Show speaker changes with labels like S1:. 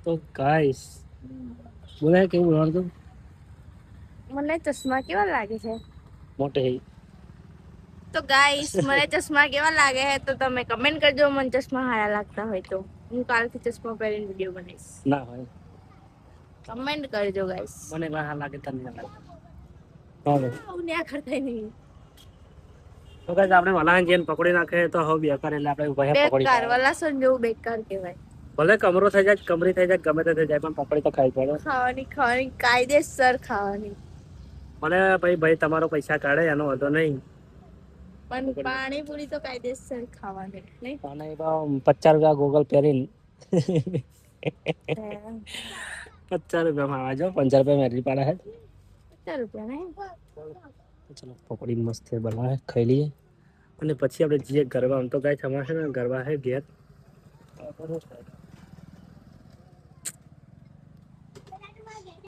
S1: તો ગાઈસ બોલે કેવું બોલવાનું
S2: મને ચશ્મા કેવા લાગે છે?
S1: મોટે હે
S2: તો ગાઈસ મને ચશ્મા કેવા લાગે છે તો તમે કમેન્ટ કરજો. મને ચશ્મા સારા લાગતા હોય તો હું કાલથી ચશ્મા પહેરીને વિડીયો બનાવીશ.
S1: ના હોય
S2: કમેન્ટ કરજો ગાઈસ.
S1: મને વાહ લાગે તને ના લાગે. હા
S2: આવું ના કરતા નહીં.
S1: તો ગાઈસ આપણે વલાણ જેન પકડી નાખે તો હવે બેકાર એટલે આપણે ઉભા પકડી
S2: બેકાર
S1: પાડે.
S2: વલાસન જેવું બેકાર કહેવાય.
S1: ભલે કમરો થઈ જાય કમરી થઈ જાય ગમે તે થઈ જાય પણ પકડી તો ખાઈ પડે.
S2: ખાવાની કાયદેસર ખાવાની.
S1: મને ભાઈ તમારો પૈસા કાઢે એનો વાંધો નહીં.
S2: પણ પાણીપુરી તો કાયદેસર ખાવાની નહીં.
S1: અને એ તો 50 રૂપિયા ગૂગલ પહેરીને 50 રૂપિયામાં આવજો 50 રૂપિયા મેરી પાડા હે
S2: 50 રૂપિયા નહીં.
S1: ચલો પકોડી મસ્ત બનાવે ખાઈ લઈએ અને પછી આપણે જઈએ ગરબા. આમ તો ગાઈસ અમારે છે ને ગરબા છે ઘેર